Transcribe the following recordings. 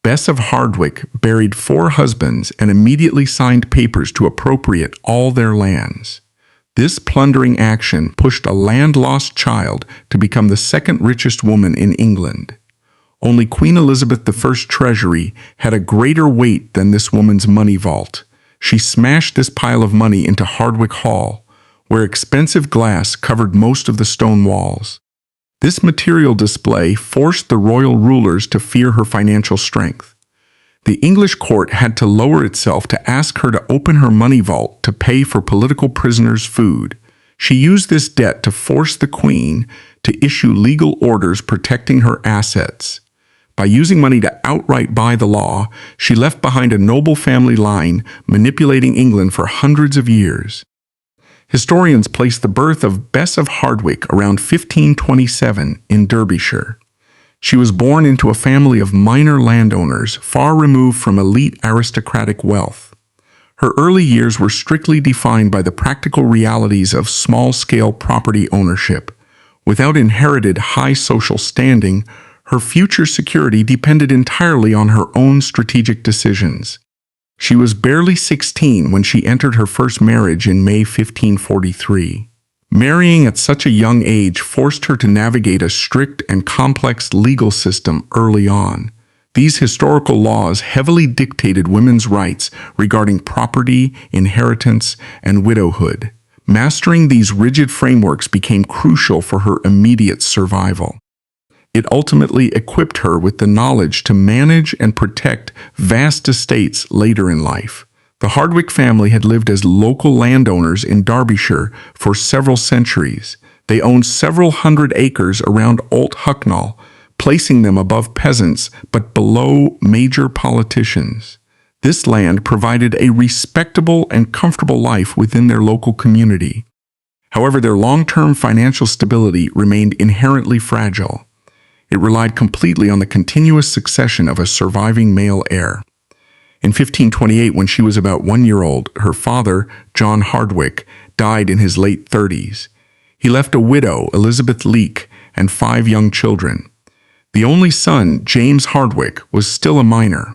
Bess of Hardwick buried 4 husbands and immediately signed papers to appropriate all their lands. This plundering action pushed a land-lost child to become the second richest woman in England. Only Queen Elizabeth I's treasury had a greater weight than this woman's money vault. She smashed this pile of money into Hardwick Hall, where expensive glass covered most of the stone walls. This material display forced the royal rulers to fear her financial strength. The English court had to lower itself to ask her to open her money vault to pay for political prisoners' food. She used this debt to force the Queen to issue legal orders protecting her assets. By using money to outright buy the law, she left behind a noble family line manipulating England for hundreds of years. Historians place the birth of Bess of Hardwick around 1527 in Derbyshire. She was born into a family of minor landowners far removed from elite aristocratic wealth. Her early years were strictly defined by the practical realities of small-scale property ownership. Without inherited high social standing, her future security depended entirely on her own strategic decisions. She was barely 16 when she entered her first marriage in May 1543. Marrying at such a young age forced her to navigate a strict and complex legal system early on. These historical laws heavily dictated women's rights regarding property, inheritance, and widowhood. Mastering these rigid frameworks became crucial for her immediate survival. It ultimately equipped her with the knowledge to manage and protect vast estates later in life. The Hardwick family had lived as local landowners in Derbyshire for several centuries. They owned several hundred acres around Old Hucknall, placing them above peasants but below major politicians. This land provided a respectable and comfortable life within their local community. However, their long-term financial stability remained inherently fragile. It relied completely on the continuous succession of a surviving male heir. In 1528, when she was about 1 year old, her father, John Hardwick, died in his late 30s. He left a widow, Elizabeth Leake, and 5 young children. The only son, James Hardwick, was still a minor.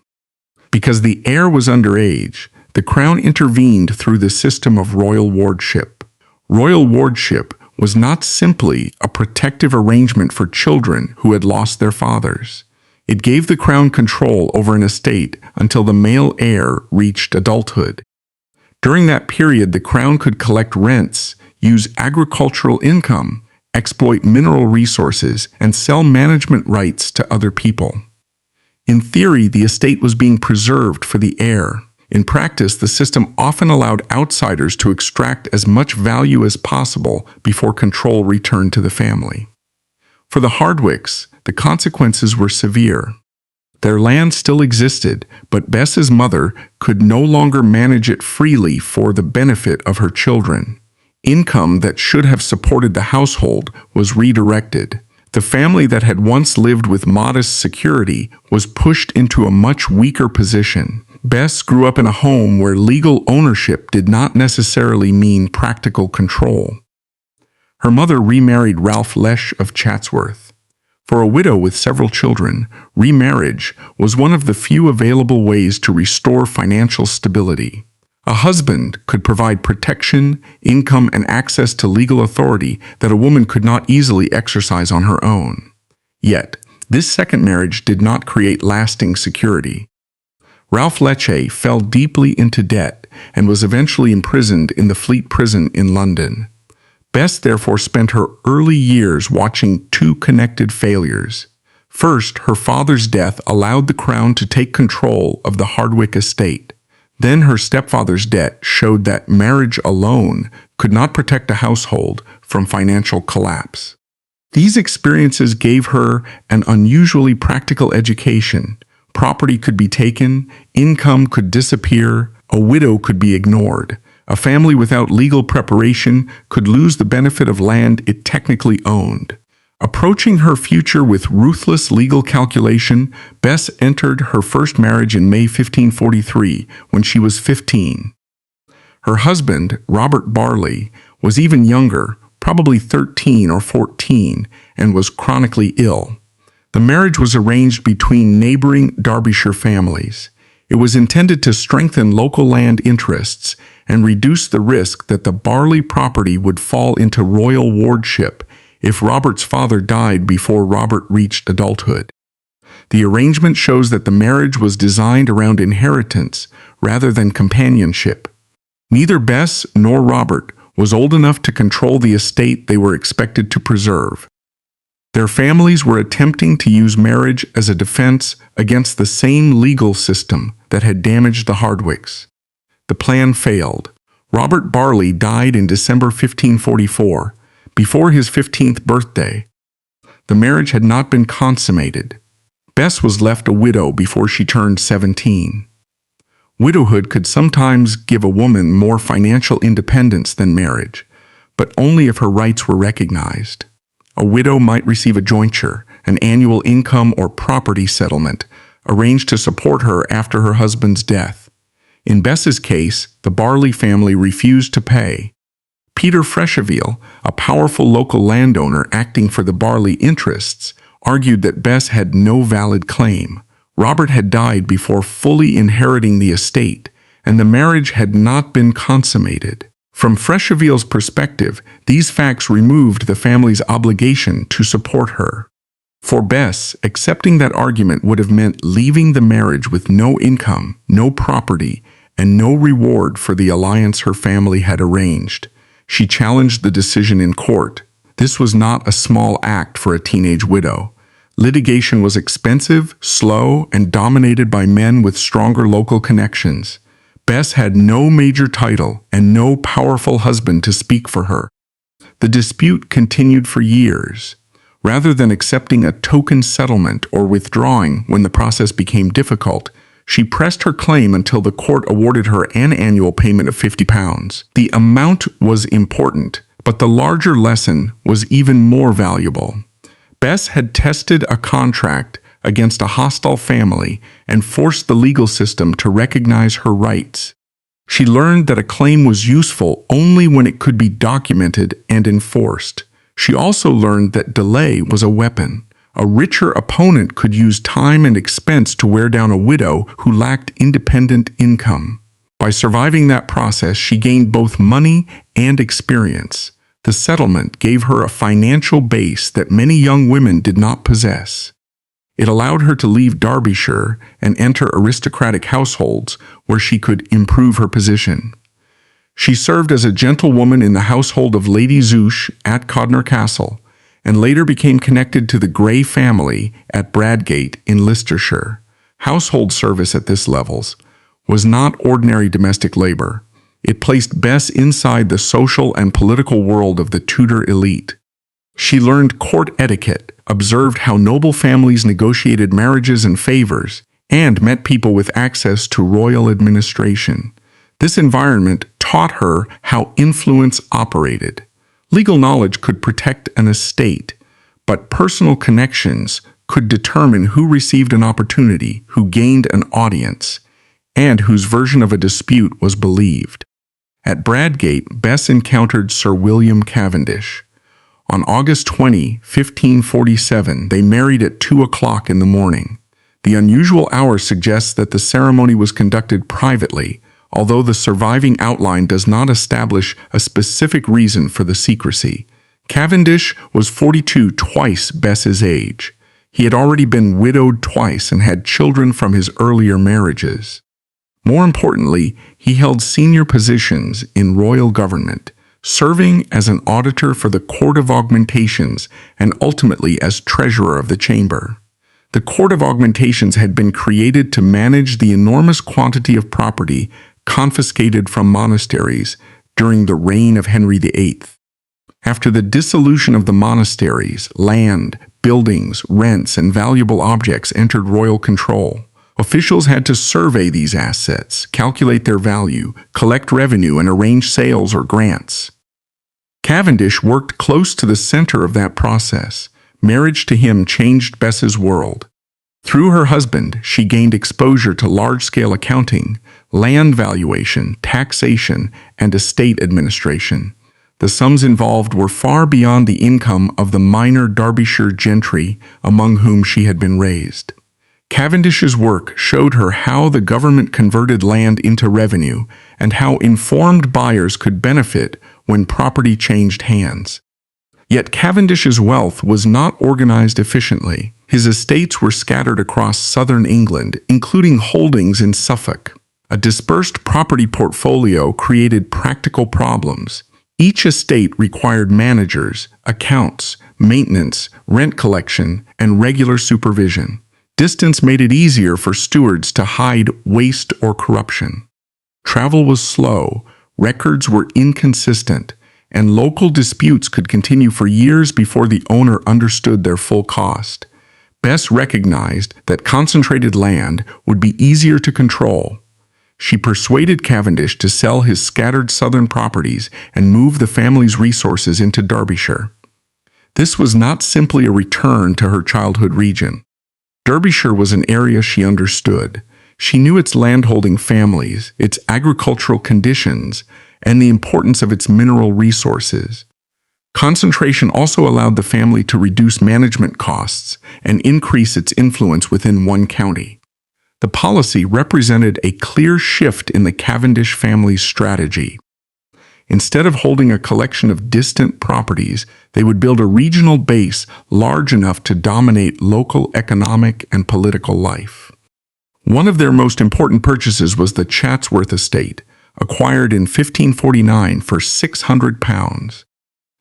Because the heir was underage, the crown intervened through the system of royal wardship. Royal wardship was not simply a protective arrangement for children who had lost their fathers. It gave the crown control over an estate until the male heir reached adulthood. During that period, the crown could collect rents, use agricultural income, exploit mineral resources, and sell management rights to other people. In theory, the estate was being preserved for the heir. In practice, the system often allowed outsiders to extract as much value as possible before control returned to the family. For the Hardwicks, the consequences were severe. Their land still existed, but Bess's mother could no longer manage it freely for the benefit of her children. Income that should have supported the household was redirected. The family that had once lived with modest security was pushed into a much weaker position. Bess grew up in a home where legal ownership did not necessarily mean practical control. Her mother remarried Ralph Lesh of Chatsworth. For a widow with several children, remarriage was one of the few available ways to restore financial stability. A husband could provide protection, income, and access to legal authority that a woman could not easily exercise on her own. Yet, this second marriage did not create lasting security. Ralph Leche fell deeply into debt and was eventually imprisoned in the Fleet Prison in London. Bess therefore spent her early years watching 2 connected failures. First, her father's death allowed the crown to take control of the Hardwick estate. Then her stepfather's debt showed that marriage alone could not protect a household from financial collapse. These experiences gave her an unusually practical education. Property could be taken, income could disappear, a widow could be ignored. A family without legal preparation could lose the benefit of land it technically owned. Approaching her future with ruthless legal calculation, Bess entered her first marriage in May 1543 when she was 15. Her husband, Robert Barley, was even younger, probably 13 or 14, and was chronically ill. The marriage was arranged between neighboring Derbyshire families. It was intended to strengthen local land interests and reduce the risk that the Barley property would fall into royal wardship if Robert's father died before Robert reached adulthood. The arrangement shows that the marriage was designed around inheritance rather than companionship. Neither Bess nor Robert was old enough to control the estate they were expected to preserve. Their families were attempting to use marriage as a defense against the same legal system that had damaged the Hardwicks. The plan failed. Robert Barley died in December 1544, before his 15th birthday. The marriage had not been consummated. Bess was left a widow before she turned 17. Widowhood could sometimes give a woman more financial independence than marriage, but only if her rights were recognized. A widow might receive a jointure, an annual income or property settlement, arranged to support her after her husband's death. In Bess's case, the Barley family refused to pay. Peter Freshaville, a powerful local landowner acting for the Barley interests, argued that Bess had no valid claim. Robert had died before fully inheriting the estate, and the marriage had not been consummated. From Freshaville's perspective, these facts removed the family's obligation to support her. For Bess, accepting that argument would have meant leaving the marriage with no income, no property, and no reward for the alliance her family had arranged. She challenged the decision in court. This was not a small act for a teenage widow. Litigation was expensive, slow, and dominated by men with stronger local connections. Bess had no major title and no powerful husband to speak for her. The dispute continued for years. Rather than accepting a token settlement or withdrawing when the process became difficult, she pressed her claim until the court awarded her an annual payment of £50. The amount was important, but the larger lesson was even more valuable. Bess had tested a contract against a hostile family and forced the legal system to recognize her rights. She learned that a claim was useful only when it could be documented and enforced. She also learned that delay was a weapon. A richer opponent could use time and expense to wear down a widow who lacked independent income. By surviving that process, she gained both money and experience. The settlement gave her a financial base that many young women did not possess. It allowed her to leave Derbyshire and enter aristocratic households where she could improve her position. She served as a gentlewoman in the household of Lady Zouche at Codnor Castle, and later became connected to the Grey family at Bradgate in Leicestershire. Household service at this levels was not ordinary domestic labor. It placed Bess inside the social and political world of the Tudor elite. She learned court etiquette, observed how noble families negotiated marriages and favors, and met people with access to royal administration. This environment taught her how influence operated. Legal knowledge could protect an estate, but personal connections could determine who received an opportunity, who gained an audience, and whose version of a dispute was believed. At Bradgate, Bess encountered Sir William Cavendish. On August 20, 1547, they married at 2 o'clock in the morning. The unusual hour suggests that the ceremony was conducted privately, although the surviving outline does not establish a specific reason for the secrecy. Cavendish was 42, twice Bess's age. He had already been widowed twice and had children from his earlier marriages. More importantly, he held senior positions in royal government, serving as an auditor for the Court of Augmentations and ultimately as treasurer of the chamber. The Court of Augmentations had been created to manage the enormous quantity of property confiscated from monasteries during the reign of Henry VIII. After the dissolution of the monasteries, land, buildings, rents, and valuable objects entered royal control. Officials had to survey these assets, calculate their value, collect revenue, and arrange sales or grants. Cavendish worked close to the center of that process. Marriage to him changed Bess's world. Through her husband, she gained exposure to large-scale accounting, land valuation, taxation, and estate administration. The sums involved were far beyond the income of the minor Derbyshire gentry among whom she had been raised. Cavendish's work showed her how the government converted land into revenue and how informed buyers could benefit when property changed hands. Yet Cavendish's wealth was not organized efficiently. His estates were scattered across southern England, including holdings in Suffolk. A dispersed property portfolio created practical problems. Each estate required managers, accounts, maintenance, rent collection, and regular supervision. Distance made it easier for stewards to hide waste or corruption. Travel was slow, records were inconsistent, and local disputes could continue for years before the owner understood their full cost. Bess recognized that concentrated land would be easier to control. She persuaded Cavendish to sell his scattered southern properties and move the family's resources into Derbyshire. This was not simply a return to her childhood region. Derbyshire was an area she understood. She knew its landholding families, its agricultural conditions, and the importance of its mineral resources. Concentration also allowed the family to reduce management costs and increase its influence within one county. The policy represented a clear shift in the Cavendish family's strategy. Instead of holding a collection of distant properties, they would build a regional base large enough to dominate local economic and political life. One of their most important purchases was the Chatsworth estate, acquired in 1549 for £600.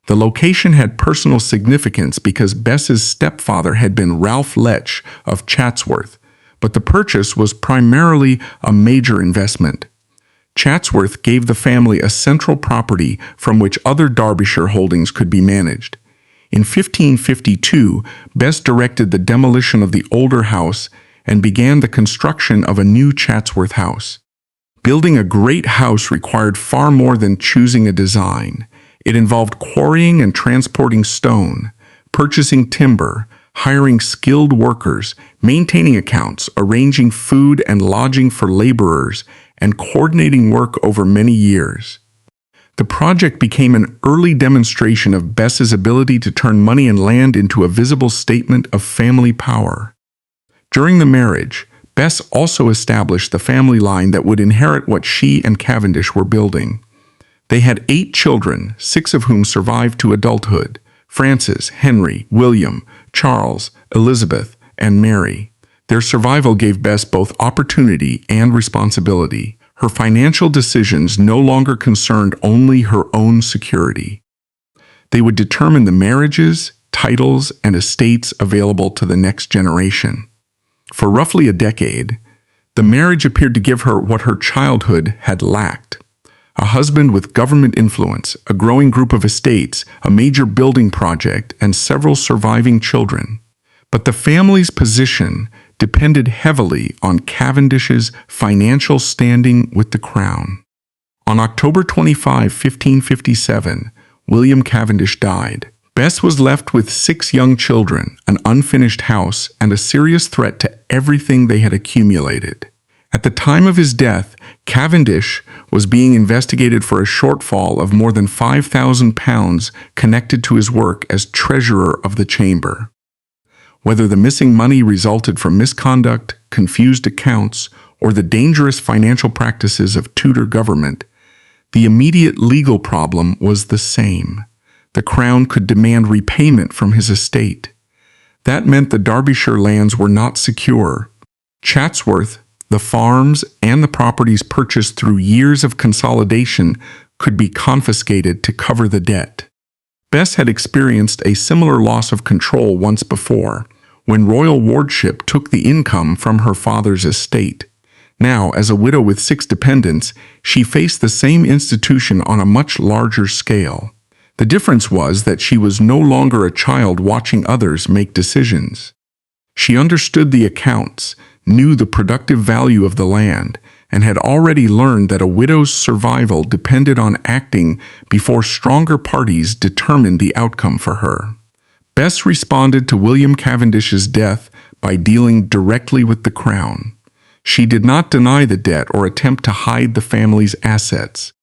The location had personal significance because Bess's stepfather had been Ralph Lech of Chatsworth, but the purchase was primarily a major investment. Chatsworth gave the family a central property from which other Derbyshire holdings could be managed. In 1552, Bess directed the demolition of the older house and began the construction of a new Chatsworth house. Building a great house required far more than choosing a design. It involved quarrying and transporting stone, purchasing timber, hiring skilled workers, maintaining accounts, arranging food and lodging for laborers, and coordinating work over many years. The project became an early demonstration of Bess's ability to turn money and land into a visible statement of family power. During the marriage, Bess also established the family line that would inherit what she and Cavendish were building. They had 8 children, 6 of whom survived to adulthood: Francis, Henry, William, Charles, Elizabeth, and Mary. Their survival gave Bess both opportunity and responsibility. Her financial decisions no longer concerned only her own security. They would determine the marriages, titles, and estates available to the next generation. For roughly a decade, the marriage appeared to give her what her childhood had lacked: a husband with government influence, a growing group of estates, a major building project, and several surviving children. But the family's position depended heavily on Cavendish's financial standing with the crown. On October 25, 1557, William Cavendish died. Bess was left with 6 young children, an unfinished house, and a serious threat to everything they had accumulated. At the time of his death, Cavendish was being investigated for a shortfall of more than £5,000 connected to his work as treasurer of the chamber. Whether the missing money resulted from misconduct, confused accounts, or the dangerous financial practices of Tudor government, the immediate legal problem was the same. The crown could demand repayment from his estate. That meant the Derbyshire lands were not secure. Chatsworth, the farms, and the properties purchased through years of consolidation could be confiscated to cover the debt. Bess had experienced a similar loss of control once before, when royal wardship took the income from her father's estate. Now, as a widow with 6 dependents, she faced the same institution on a much larger scale. The difference was that she was no longer a child watching others make decisions. She understood the accounts, knew the productive value of the land, and had already learned that a widow's survival depended on acting before stronger parties determined the outcome for her. Bess responded to William Cavendish's death by dealing directly with the crown. She did not deny the debt or attempt to hide the family's assets.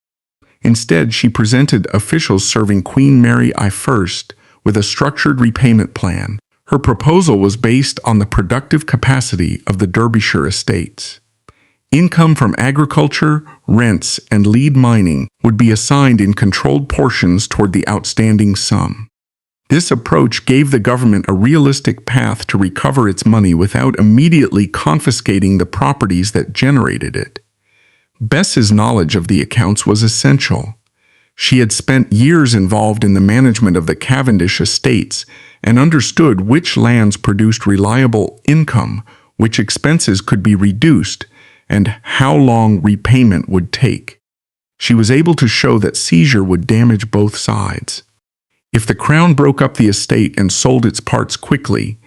Instead, she presented officials serving Queen Mary I with a structured repayment plan. Her proposal was based on the productive capacity of the Derbyshire estates. Income from agriculture, rents, and lead mining would be assigned in controlled portions toward the outstanding sum. This approach gave the government a realistic path to recover its money without immediately confiscating the properties that generated it. Bess's knowledge of the accounts was essential. She had spent years involved in the management of the Cavendish estates and understood which lands produced reliable income, which expenses could be reduced, and how long repayment would take. She was able to show that seizure would damage both sides. If the Crown broke up the estate and sold its parts quickly,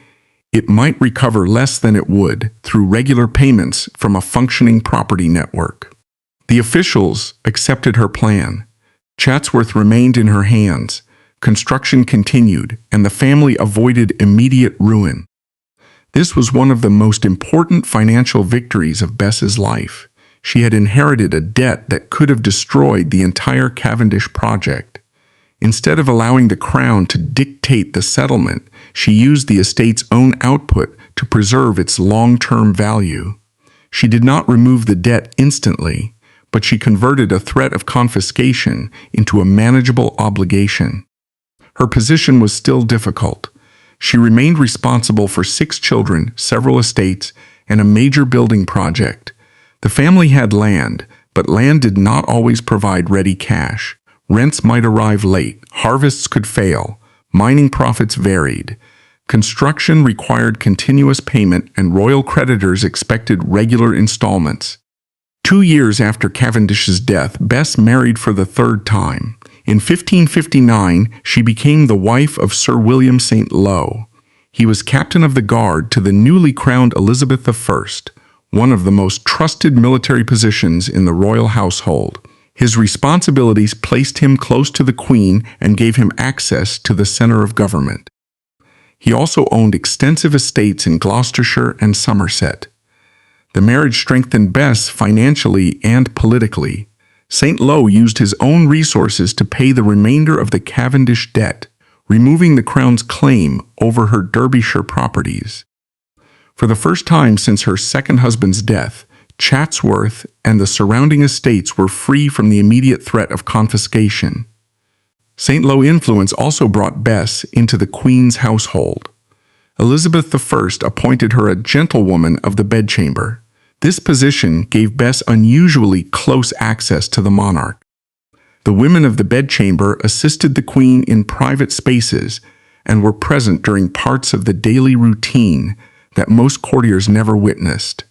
it might recover less than it would through regular payments from a functioning property network. The officials accepted her plan. Chatsworth remained in her hands, construction continued, and the family avoided immediate ruin. This was one of the most important financial victories of Bess's life. She had inherited a debt that could have destroyed the entire Cavendish project. Instead of allowing the Crown to dictate the settlement, she used the estate's own output to preserve its long-term value. She did not remove the debt instantly, but she converted a threat of confiscation into a manageable obligation. Her position was still difficult. She remained responsible for 6 children, several estates, and a major building project. The family had land, but land did not always provide ready cash. Rents might arrive late, harvests could fail, mining profits varied. Construction required continuous payment, and royal creditors expected regular installments. 2 years after Cavendish's death, Bess married for the 3rd time. In 1559, she became the wife of Sir William St. Lo. He was captain of the guard to the newly crowned Elizabeth I, one of the most trusted military positions in the royal household. His responsibilities placed him close to the Queen and gave him access to the center of government. He also owned extensive estates in Gloucestershire and Somerset. The marriage strengthened Bess financially and politically. St. Lo used his own resources to pay the remainder of the Cavendish debt, removing the Crown's claim over her Derbyshire properties. For the first time since her second husband's death, Chatsworth and the surrounding estates were free from the immediate threat of confiscation. St. Lo influence also brought Bess into the Queen's household. Elizabeth I appointed her a gentlewoman of the bedchamber. This position gave Bess unusually close access to the monarch. The women of the bedchamber assisted the Queen in private spaces and were present during parts of the daily routine that most courtiers never witnessed.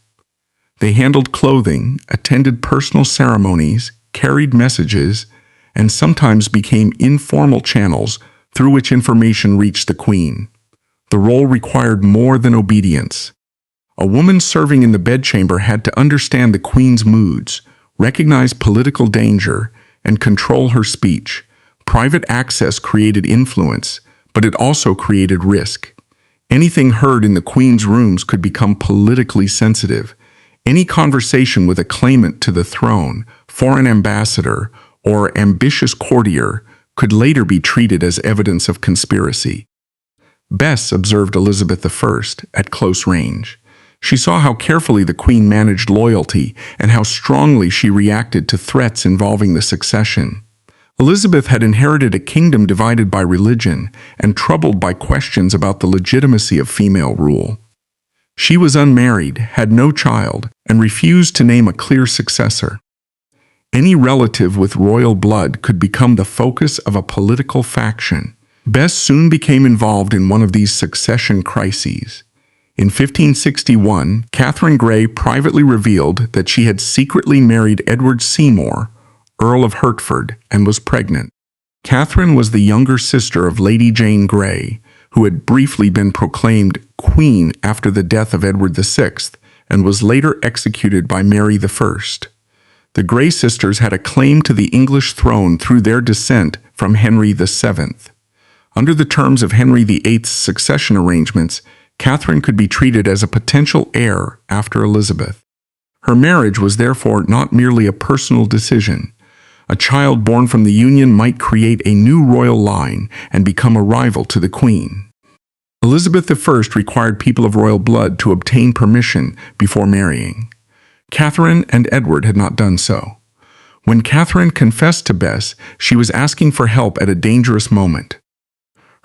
They handled clothing, attended personal ceremonies, carried messages, and sometimes became informal channels through which information reached the Queen. The role required more than obedience. A woman serving in the bedchamber had to understand the Queen's moods, recognize political danger, and control her speech. Private access created influence, but it also created risk. Anything heard in the Queen's rooms could become politically sensitive. Any conversation with a claimant to the throne, foreign ambassador, or ambitious courtier could later be treated as evidence of conspiracy. Bess observed Elizabeth I at close range. She saw how carefully the Queen managed loyalty and how strongly she reacted to threats involving the succession. Elizabeth had inherited a kingdom divided by religion and troubled by questions about the legitimacy of female rule. She was unmarried, had no child, and refused to name a clear successor. Any relative with royal blood could become the focus of a political faction. Bess soon became involved in one of these succession crises. In 1561, Catherine Grey privately revealed that she had secretly married Edward Seymour, Earl of Hertford, and was pregnant. Catherine was the younger sister of Lady Jane Grey, who had briefly been proclaimed Queen after the death of Edward VI and was later executed by Mary I. The Grey sisters had a claim to the English throne through their descent from Henry VII. Under the terms of Henry VIII's succession arrangements, Catherine could be treated as a potential heir after Elizabeth. Her marriage was therefore not merely a personal decision. A child born from the union might create a new royal line and become a rival to the Queen. Elizabeth I required people of royal blood to obtain permission before marrying. Catherine and Edward had not done so. When Catherine confessed to Bess, she was asking for help at a dangerous moment.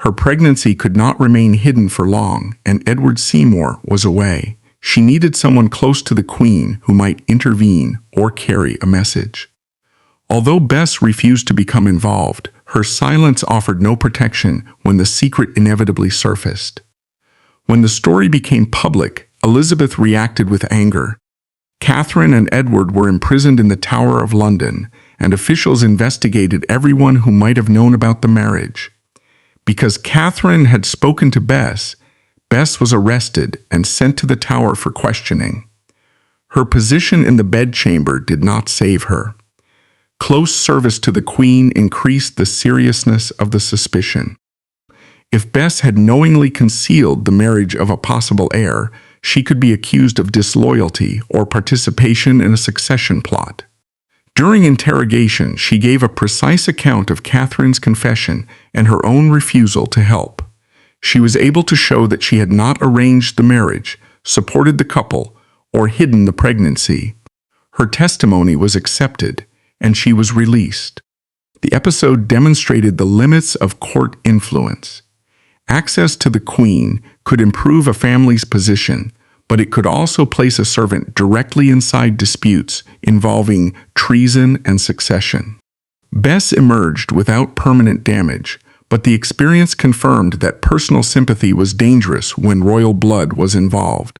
Her pregnancy could not remain hidden for long, and Edward Seymour was away. She needed someone close to the Queen who might intervene or carry a message. Although Bess refused to become involved, her silence offered no protection when the secret inevitably surfaced. When the story became public, Elizabeth reacted with anger. Catherine and Edward were imprisoned in the Tower of London, and officials investigated everyone who might have known about the marriage. Because Catherine had spoken to Bess, Bess was arrested and sent to the Tower for questioning. Her position in the bedchamber did not save her. Close service to the Queen increased the seriousness of the suspicion. If Bess had knowingly concealed the marriage of a possible heir, she could be accused of disloyalty or participation in a succession plot. During interrogation, she gave a precise account of Catherine's confession and her own refusal to help. She was able to show that she had not arranged the marriage, supported the couple, or hidden the pregnancy. Her testimony was accepted, and she was released. The episode demonstrated the limits of court influence. Access to the Queen could improve a family's position, but it could also place a servant directly inside disputes involving treason and succession. Bess emerged without permanent damage, but the experience confirmed that personal sympathy was dangerous when royal blood was involved.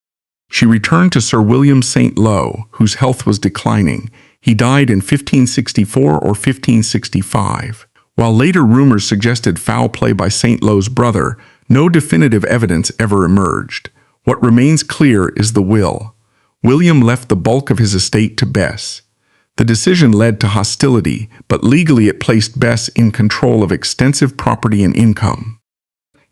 She returned to Sir William St. Lo, whose health was declining. He died in 1564 or 1565. While later rumors suggested foul play by St. Lo's brother, no definitive evidence ever emerged. What remains clear is the will. William left the bulk of his estate to Bess. The decision led to hostility, but legally it placed Bess in control of extensive property and income.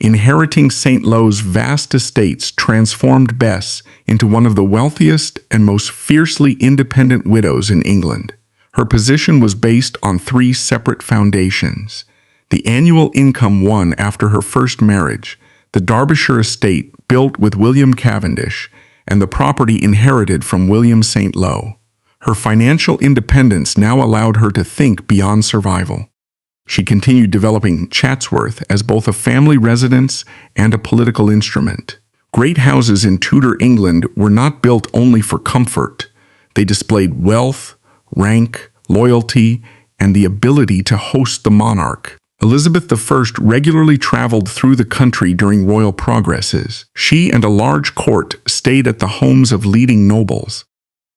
Inheriting St. Lo's vast estates transformed Bess into one of the wealthiest and most fiercely independent widows in England. Her position was based on three separate foundations: the annual income won after her first marriage, the Derbyshire estate built with William Cavendish, and the property inherited from William St. Lo. Her financial independence now allowed her to think beyond survival. She continued developing Chatsworth as both a family residence and a political instrument. Great houses in Tudor England were not built only for comfort. They displayed wealth, rank, loyalty, and the ability to host the monarch. Elizabeth I regularly traveled through the country during royal progresses. She and a large court stayed at the homes of leading nobles.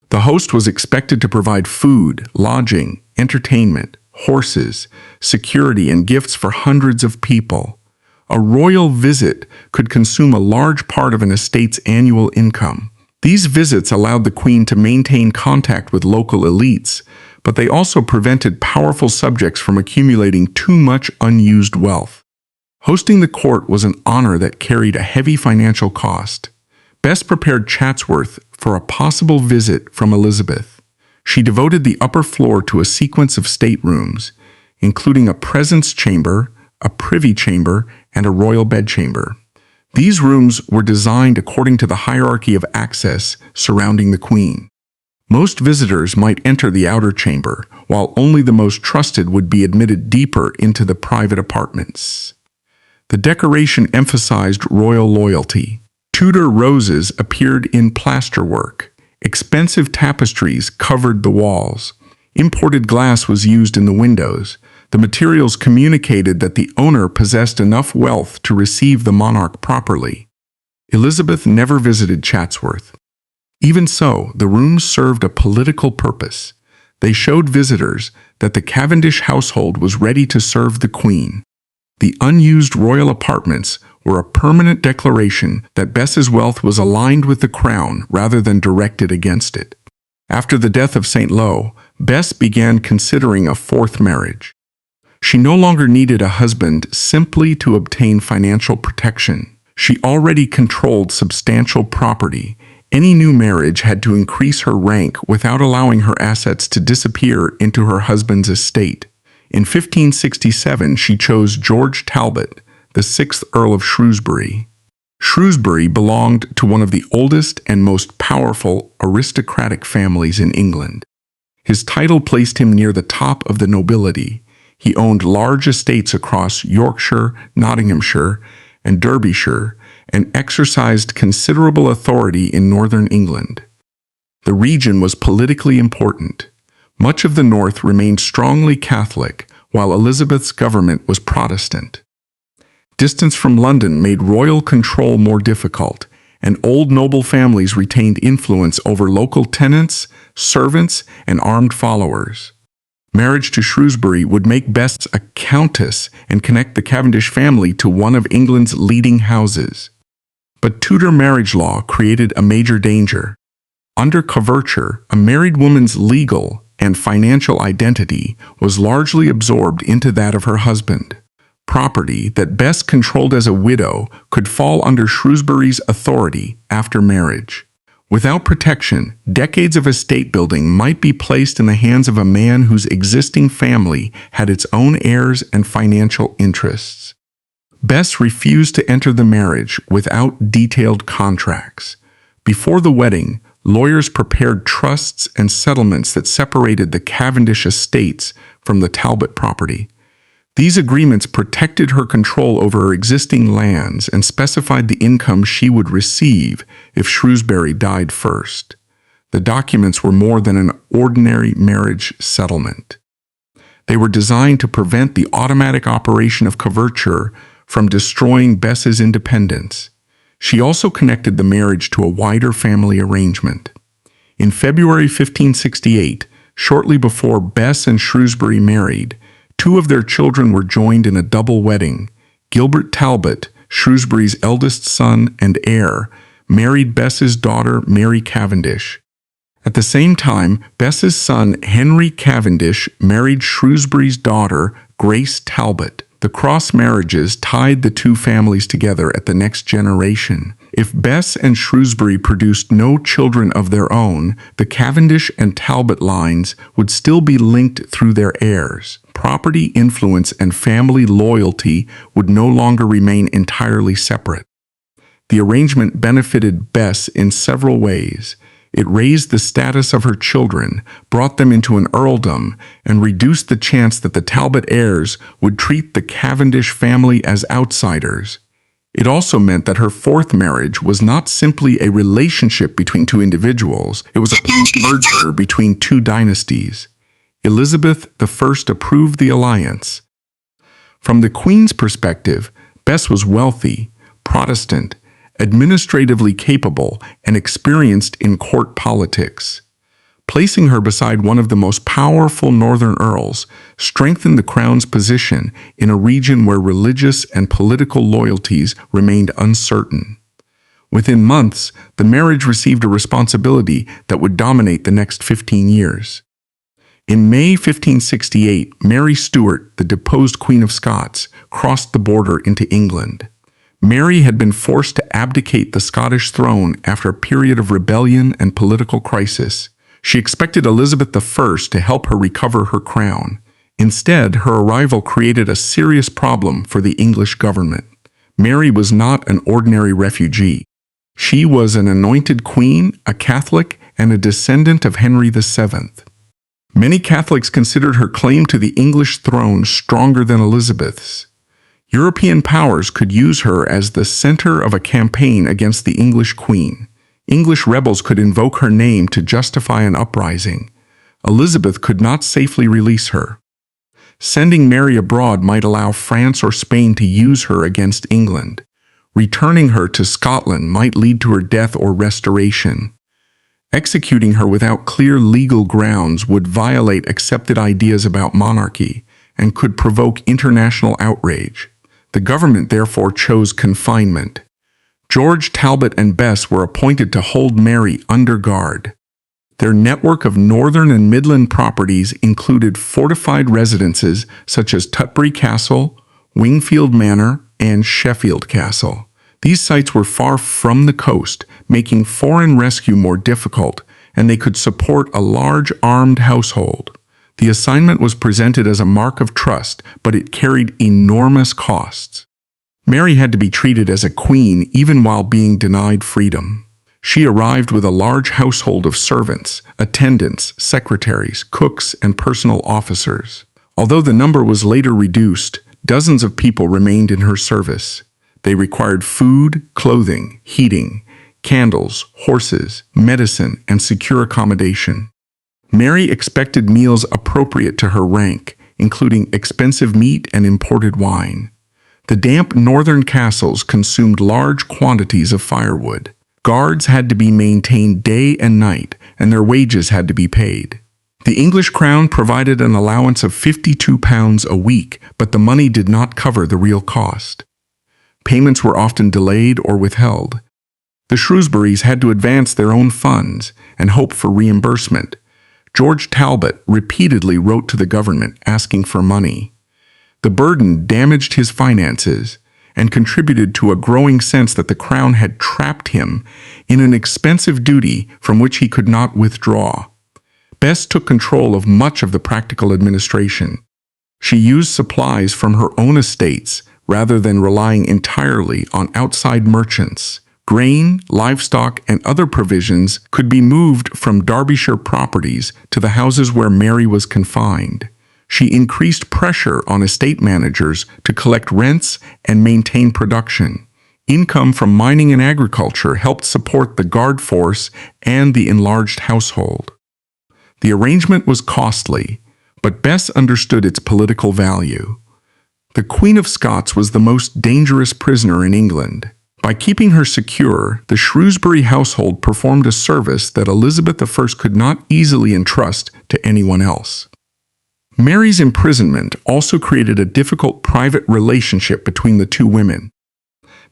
The host was expected to provide food, lodging, entertainment, horses, security, and gifts for hundreds of people. A royal visit could consume a large part of an estate's annual income. These visits allowed the Queen to maintain contact with local elites, but they also prevented powerful subjects from accumulating too much unused wealth. Hosting the court was an honor that carried a heavy financial cost. Bess prepared Chatsworth for a possible visit from Elizabeth. She devoted the upper floor to a sequence of staterooms, including a presence chamber, a privy chamber, and a royal bedchamber. These rooms were designed according to the hierarchy of access surrounding the Queen. Most visitors might enter the outer chamber, while only the most trusted would be admitted deeper into the private apartments. The decoration emphasized royal loyalty. Tudor roses appeared in plasterwork. Expensive tapestries covered the walls. Imported glass was used in the windows. The materials communicated that the owner possessed enough wealth to receive the monarch properly. Elizabeth never visited Chatsworth. Even so, the rooms served a political purpose. They showed visitors that the Cavendish household was ready to serve the Queen. The unused royal apartments were a permanent declaration that Bess's wealth was aligned with the crown rather than directed against it. After the death of St. Lo, Bess began considering a fourth marriage. She no longer needed a husband simply to obtain financial protection. She already controlled substantial property, Any new marriage had to increase her rank without allowing her assets to disappear into her husband's estate. In 1567, she chose George Talbot, the 6th Earl of Shrewsbury. Shrewsbury belonged to one of the oldest and most powerful aristocratic families in England. His title placed him near the top of the nobility. He owned large estates across Yorkshire, Nottinghamshire, and Derbyshire, and exercised considerable authority in northern England. The region was politically important. Much of the north remained strongly Catholic, while Elizabeth's government was Protestant. Distance from London made royal control more difficult, and old noble families retained influence over local tenants, servants, and armed followers. Marriage to Shrewsbury would make Bess a countess and connect the Cavendish family to one of England's leading houses. But Tudor marriage law created a major danger. Under coverture, a married woman's legal and financial identity was largely absorbed into that of her husband. Property that Bess controlled as a widow could fall under Shrewsbury's authority after marriage. Without protection, decades of estate building might be placed in the hands of a man whose existing family had its own heirs and financial interests. Bess refused to enter the marriage without detailed contracts. Before the wedding, lawyers prepared trusts and settlements that separated the Cavendish estates from the Talbot property. These agreements protected her control over her existing lands and specified the income she would receive if Shrewsbury died first. The documents were more than an ordinary marriage settlement. They were designed to prevent the automatic operation of coverture from destroying Bess's independence. She also connected the marriage to a wider family arrangement. In February 1568, shortly before Bess and Shrewsbury married, 2 of their children were joined in a double wedding. Gilbert Talbot, Shrewsbury's eldest son and heir, married Bess's daughter Mary Cavendish. At the same time, Bess's son Henry Cavendish married Shrewsbury's daughter Grace Talbot. The cross marriages tied the 2 families together at the next generation. If Bess and Shrewsbury produced no children of their own, the Cavendish and Talbot lines would still be linked through their heirs. Property, influence, and family loyalty would no longer remain entirely separate. The arrangement benefited Bess in several ways. It raised the status of her children, brought them into an earldom, and reduced the chance that the Talbot heirs would treat the Cavendish family as outsiders. It also meant that her 4th marriage was not simply a relationship between 2 individuals, it was a merger between 2 dynasties. Elizabeth I approved the alliance. From the Queen's perspective, Bess was wealthy, Protestant, administratively capable, and experienced in court politics. Placing her beside one of the most powerful northern earls strengthened the crown's position in a region where religious and political loyalties remained uncertain. Within months, the marriage received a responsibility that would dominate the next 15 years. In May 1568, Mary Stuart, the deposed Queen of Scots, crossed the border into England. Mary had been forced to abdicate the Scottish throne after a period of rebellion and political crisis. She expected Elizabeth I to help her recover her crown. Instead, her arrival created a serious problem for the English government. Mary was not an ordinary refugee. She was an anointed queen, a Catholic, and a descendant of Henry VII. Many Catholics considered her claim to the English throne stronger than Elizabeth's. European powers could use her as the center of a campaign against the English queen. English rebels could invoke her name to justify an uprising. Elizabeth could not safely release her. Sending Mary abroad might allow France or Spain to use her against England. Returning her to Scotland might lead to her death or restoration. Executing her without clear legal grounds would violate accepted ideas about monarchy and could provoke international outrage. The government therefore chose confinement. George Talbot and Bess were appointed to hold Mary under guard. Their network of northern and midland properties included fortified residences such as Tutbury Castle, Wingfield Manor, and Sheffield Castle. These sites were far from the coast, making foreign rescue more difficult, and they could support a large armed household. The assignment was presented as a mark of trust, but it carried enormous costs. Mary had to be treated as a queen even while being denied freedom. She arrived with a large household of servants, attendants, secretaries, cooks, and personal officers. Although the number was later reduced, dozens of people remained in her service. They required food, clothing, heating, candles, horses, medicine, and secure accommodation. Mary expected meals appropriate to her rank, including expensive meat and imported wine. The damp northern castles consumed large quantities of firewood. Guards had to be maintained day and night, and their wages had to be paid. The English crown provided an allowance of £52 a week, but the money did not cover the real cost. Payments were often delayed or withheld. The Shrewsburys had to advance their own funds and hope for reimbursement. George Talbot repeatedly wrote to the government asking for money. The burden damaged his finances and contributed to a growing sense that the crown had trapped him in an expensive duty from which he could not withdraw. Bess took control of much of the practical administration. She used supplies from her own estates rather than relying entirely on outside merchants. Grain, livestock, and other provisions could be moved from Derbyshire properties to the houses where Mary was confined. She increased pressure on estate managers to collect rents and maintain production. Income from mining and agriculture helped support the guard force and the enlarged household. The arrangement was costly, but Bess understood its political value. The Queen of Scots was the most dangerous prisoner in England. By keeping her secure, the Shrewsbury household performed a service that Elizabeth I could not easily entrust to anyone else. Mary's imprisonment also created a difficult private relationship between the two women.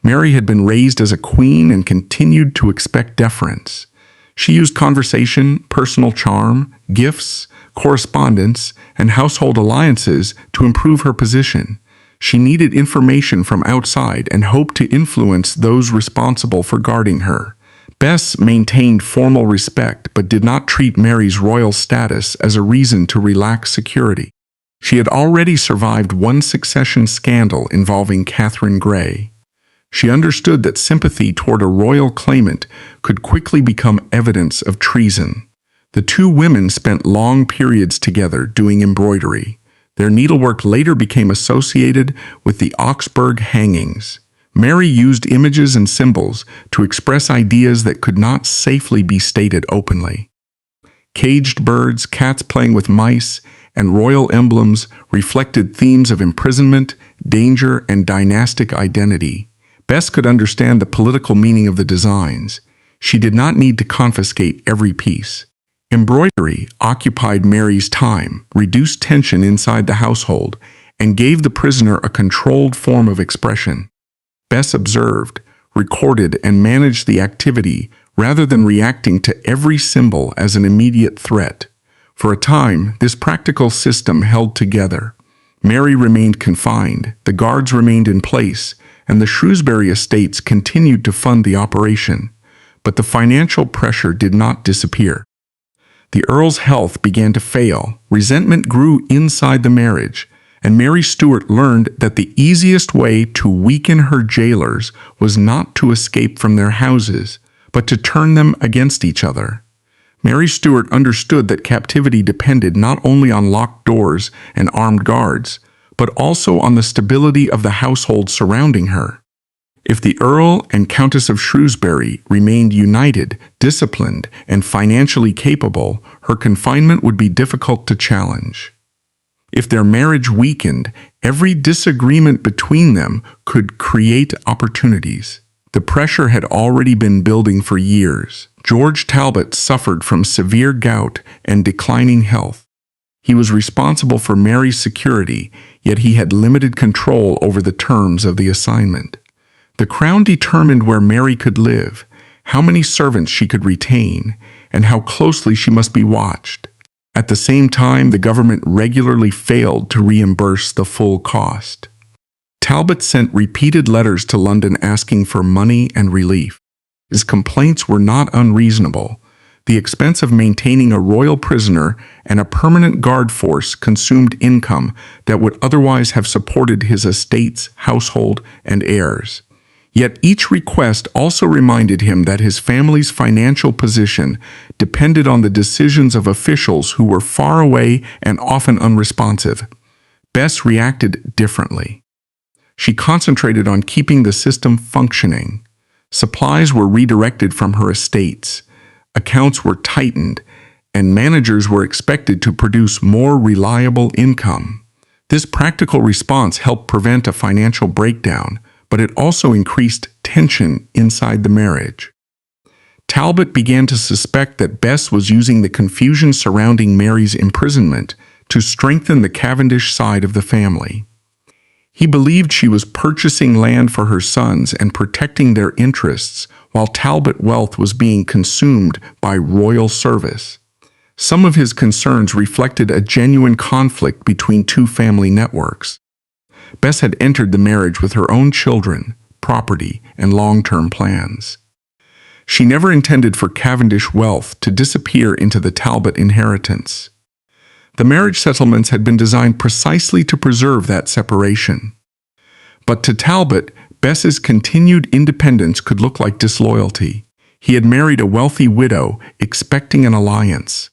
Mary had been raised as a queen and continued to expect deference. She used conversation, personal charm, gifts, correspondence, and household alliances to improve her position. She needed information from outside and hoped to influence those responsible for guarding her. Bess maintained formal respect but did not treat Mary's royal status as a reason to relax security. She had already survived one succession scandal involving Catherine Grey. She understood that sympathy toward a royal claimant could quickly become evidence of treason. The two women spent long periods together doing embroidery. Their needlework later became associated with the Augsburg hangings. Mary used images and symbols to express ideas that could not safely be stated openly. Caged birds, cats playing with mice, and royal emblems reflected themes of imprisonment, danger, and dynastic identity. Bess could understand the political meaning of the designs. She did not need to confiscate every piece. Embroidery occupied Mary's time, reduced tension inside the household, and gave the prisoner a controlled form of expression. Bess observed, recorded, and managed the activity rather than reacting to every symbol as an immediate threat. For a time, this practical system held together. Mary remained confined, the guards remained in place, and the Shrewsbury estates continued to fund the operation. But the financial pressure did not disappear. The Earl's health began to fail, resentment grew inside the marriage, and Mary Stuart learned that the easiest way to weaken her jailers was not to escape from their houses, but to turn them against each other. Mary Stuart understood that captivity depended not only on locked doors and armed guards, but also on the stability of the household surrounding her. If the Earl and Countess of Shrewsbury remained united, disciplined, and financially capable, her confinement would be difficult to challenge. If their marriage weakened, every disagreement between them could create opportunities. The pressure had already been building for years. George Talbot suffered from severe gout and declining health. He was responsible for Mary's security, yet he had limited control over the terms of the assignment. The crown determined where Mary could live, how many servants she could retain, and how closely she must be watched. At the same time, the government regularly failed to reimburse the full cost. Talbot sent repeated letters to London asking for money and relief. His complaints were not unreasonable. The expense of maintaining a royal prisoner and a permanent guard force consumed income that would otherwise have supported his estates, household, and heirs. Yet each request also reminded him that his family's financial position depended on the decisions of officials who were far away and often unresponsive. Bess reacted differently. She concentrated on keeping the system functioning. Supplies were redirected from her estates, accounts were tightened, and managers were expected to produce more reliable income. This practical response helped prevent a financial breakdown, but it also increased tension inside the marriage. Talbot began to suspect that Bess was using the confusion surrounding Mary's imprisonment to strengthen the Cavendish side of the family. He believed she was purchasing land for her sons and protecting their interests, while Talbot wealth was being consumed by royal service. Some of his concerns reflected a genuine conflict between two family networks. Bess had entered the marriage with her own children, property, and long-term plans. She never intended for Cavendish wealth to disappear into the Talbot inheritance. The marriage settlements had been designed precisely to preserve that separation. But to Talbot, Bess's continued independence could look like disloyalty. He had married a wealthy widow, expecting an alliance.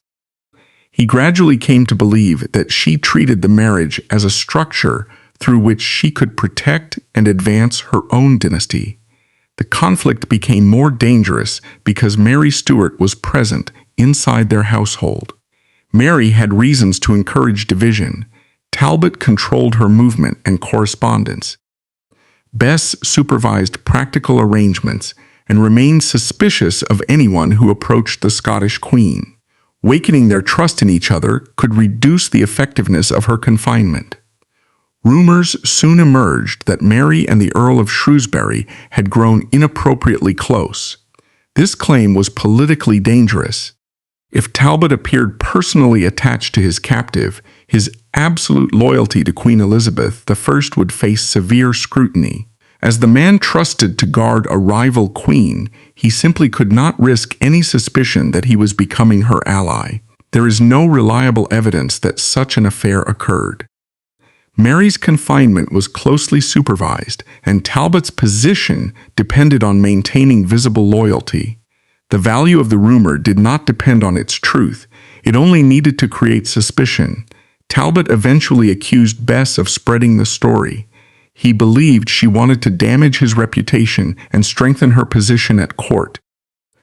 He gradually came to believe that she treated the marriage as a structure through which she could protect and advance her own dynasty. The conflict became more dangerous because Mary Stuart was present inside their household. Mary had reasons to encourage division. Talbot controlled her movement and correspondence. Bess supervised practical arrangements and remained suspicious of anyone who approached the Scottish Queen. Weakening their trust in each other could reduce the effectiveness of her confinement. Rumors soon emerged that Mary and the Earl of Shrewsbury had grown inappropriately close. This claim was politically dangerous. If Talbot appeared personally attached to his captive, his absolute loyalty to Queen Elizabeth I would face severe scrutiny. As the man trusted to guard a rival queen, he simply could not risk any suspicion that he was becoming her ally. There is no reliable evidence that such an affair occurred. Mary's confinement was closely supervised, and Talbot's position depended on maintaining visible loyalty. The value of the rumor did not depend on its truth. It only needed to create suspicion. Talbot eventually accused Bess of spreading the story. He believed she wanted to damage his reputation and strengthen her position at court.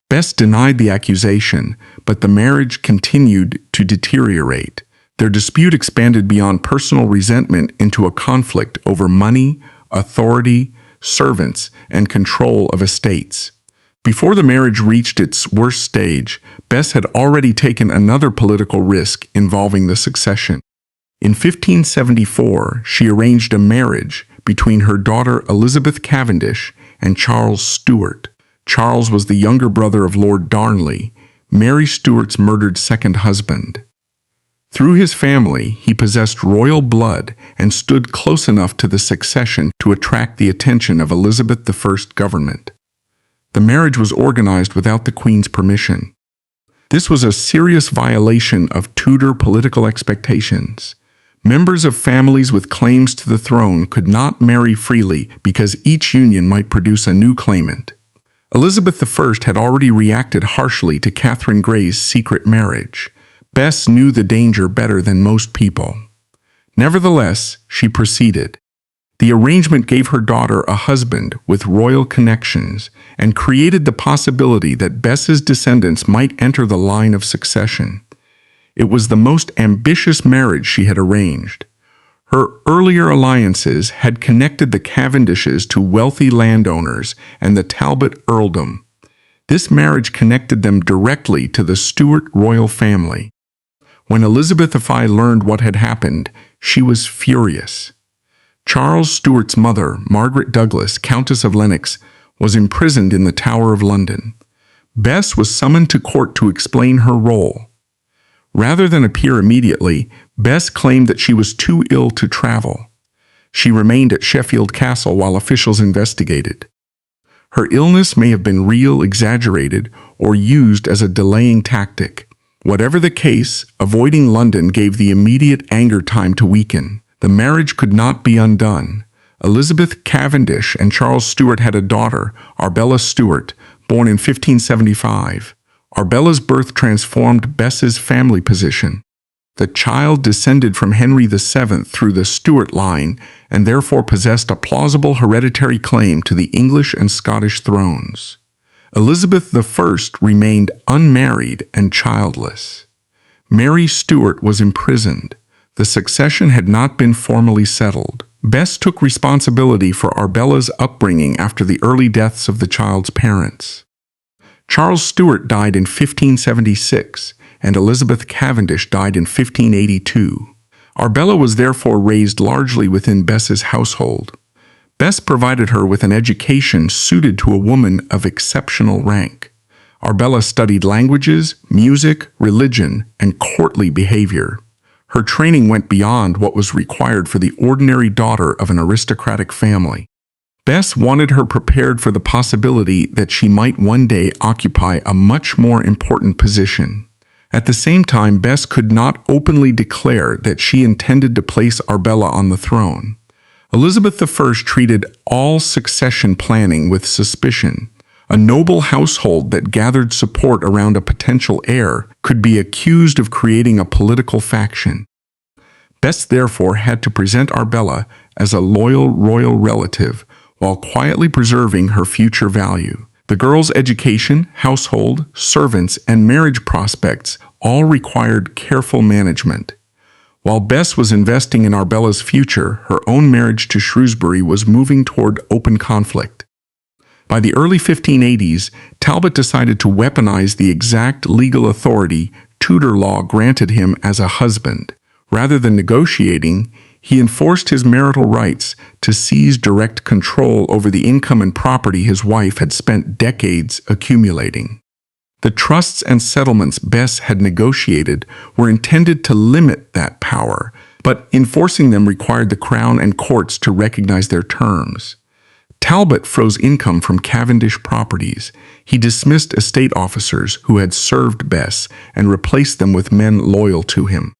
Bess denied the accusation, but the marriage continued to deteriorate. Their dispute expanded beyond personal resentment into a conflict over money, authority, servants, and control of estates. Before the marriage reached its worst stage, Bess had already taken another political risk involving the succession. In 1574, she arranged a marriage between her daughter Elizabeth Cavendish and Charles Stuart. Charles was the younger brother of Lord Darnley, Mary Stuart's murdered second husband. Through his family, he possessed royal blood and stood close enough to the succession to attract the attention of Elizabeth I's government. The marriage was organized without the Queen's permission. This was a serious violation of Tudor political expectations. Members of families with claims to the throne could not marry freely because each union might produce a new claimant. Elizabeth I had already reacted harshly to Catherine Grey's secret marriage. Bess knew the danger better than most people. Nevertheless, she proceeded. The arrangement gave her daughter a husband with royal connections and created the possibility that Bess's descendants might enter the line of succession. It was the most ambitious marriage she had arranged. Her earlier alliances had connected the Cavendishes to wealthy landowners and the Talbot earldom. This marriage connected them directly to the Stuart royal family. When Elizabeth I learned what had happened, she was furious. Charles Stuart's mother, Margaret Douglas, Countess of Lennox, was imprisoned in the Tower of London. Bess was summoned to court to explain her role. Rather than appear immediately, Bess claimed that she was too ill to travel. She remained at Sheffield Castle while officials investigated. Her illness may have been real, exaggerated, or used as a delaying tactic. Whatever the case, avoiding London gave the immediate anger time to weaken. The marriage could not be undone. Elizabeth Cavendish and Charles Stuart had a daughter, Arbella Stuart, born in 1575. Arbella's birth transformed Bess's family position. The child descended from Henry VII through the Stuart line and therefore possessed a plausible hereditary claim to the English and Scottish thrones. Elizabeth I remained unmarried and childless. Mary Stuart was imprisoned. The succession had not been formally settled. Bess took responsibility for Arbella's upbringing after the early deaths of the child's parents. Charles Stuart died in 1576, and Elizabeth Cavendish died in 1582. Arbella was therefore raised largely within Bess's household. Bess provided her with an education suited to a woman of exceptional rank. Arbella studied languages, music, religion, and courtly behavior. Her training went beyond what was required for the ordinary daughter of an aristocratic family. Bess wanted her prepared for the possibility that she might one day occupy a much more important position. At the same time, Bess could not openly declare that she intended to place Arbella on the throne. Elizabeth I treated all succession planning with suspicion. A noble household that gathered support around a potential heir could be accused of creating a political faction. Bess therefore had to present Arbella as a loyal royal relative while quietly preserving her future value. The girl's education, household, servants, and marriage prospects all required careful management. While Bess was investing in Arbella's future, her own marriage to Shrewsbury was moving toward open conflict. By the early 1580s, Talbot decided to weaponize the exact legal authority Tudor law granted him as a husband. Rather than negotiating, he enforced his marital rights to seize direct control over the income and property his wife had spent decades accumulating. The trusts and settlements Bess had negotiated were intended to limit that power, but enforcing them required the Crown and courts to recognize their terms. Talbot froze income from Cavendish properties. He dismissed estate officers who had served Bess and replaced them with men loyal to him.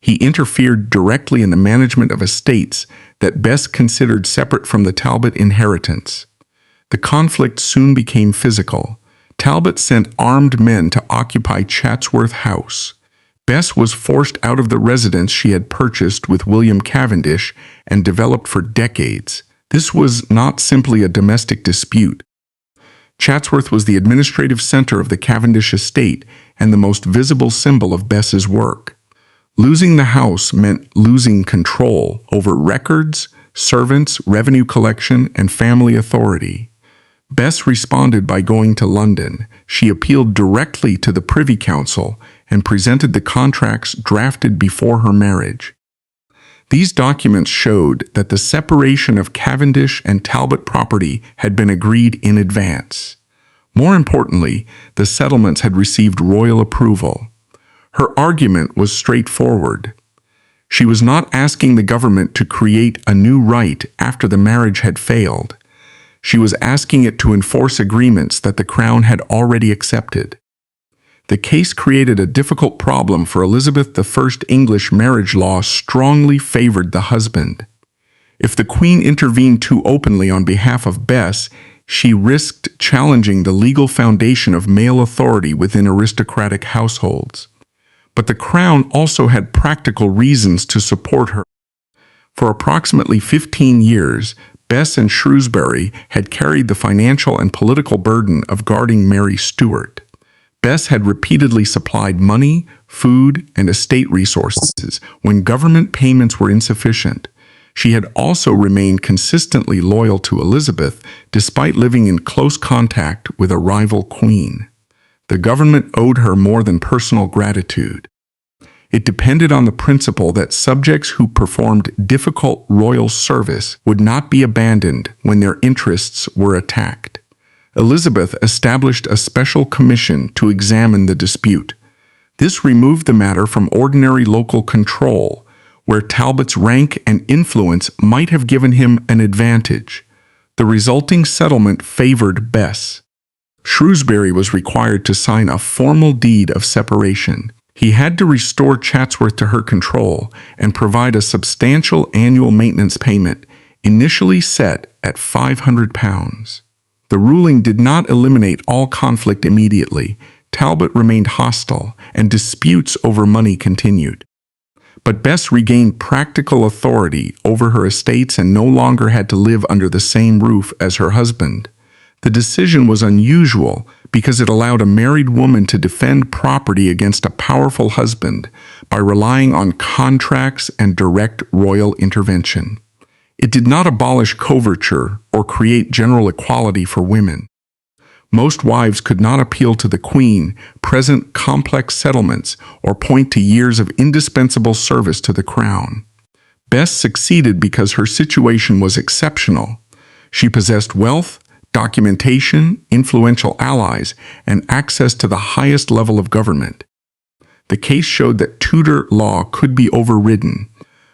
He interfered directly in the management of estates that Bess considered separate from the Talbot inheritance. The conflict soon became physical. Talbot sent armed men to occupy Chatsworth House. Bess was forced out of the residence she had purchased with William Cavendish and developed for decades. This was not simply a domestic dispute. Chatsworth was the administrative center of the Cavendish estate and the most visible symbol of Bess's work. Losing the house meant losing control over records, servants, revenue collection, and family authority. Bess responded by going to London. She appealed directly to the Privy Council and presented the contracts drafted before her marriage. These documents showed that the separation of Cavendish and Talbot property had been agreed in advance. More importantly, the settlements had received royal approval. Her argument was straightforward. She was not asking the government to create a new right after the marriage had failed. She was asking it to enforce agreements that the Crown had already accepted. The case created a difficult problem, for Elizabeth I's English marriage law strongly favored the husband. If the Queen intervened too openly on behalf of Bess, she risked challenging the legal foundation of male authority within aristocratic households. But the Crown also had practical reasons to support her. For approximately 15 years, Bess and Shrewsbury had carried the financial and political burden of guarding Mary Stuart. Bess had repeatedly supplied money, food, and estate resources when government payments were insufficient. She had also remained consistently loyal to Elizabeth despite living in close contact with a rival queen. The government owed her more than personal gratitude. It depended on the principle that subjects who performed difficult royal service would not be abandoned when their interests were attacked. Elizabeth established a special commission to examine the dispute. This removed the matter from ordinary local control, where Talbot's rank and influence might have given him an advantage. The resulting settlement favored Bess. Shrewsbury was required to sign a formal deed of separation. He had to restore Chatsworth to her control and provide a substantial annual maintenance payment, initially set at £500. The ruling did not eliminate all conflict immediately. Talbot remained hostile, and disputes over money continued. But Bess regained practical authority over her estates and no longer had to live under the same roof as her husband. The decision was unusual because it allowed a married woman to defend property against a powerful husband by relying on contracts and direct royal intervention. It did not abolish coverture or create general equality for women. Most wives could not appeal to the Queen, present complex settlements, or point to years of indispensable service to the Crown. Bess succeeded because her situation was exceptional. She possessed wealth, documentation, influential allies, and access to the highest level of government. The case showed that Tudor law could be overridden,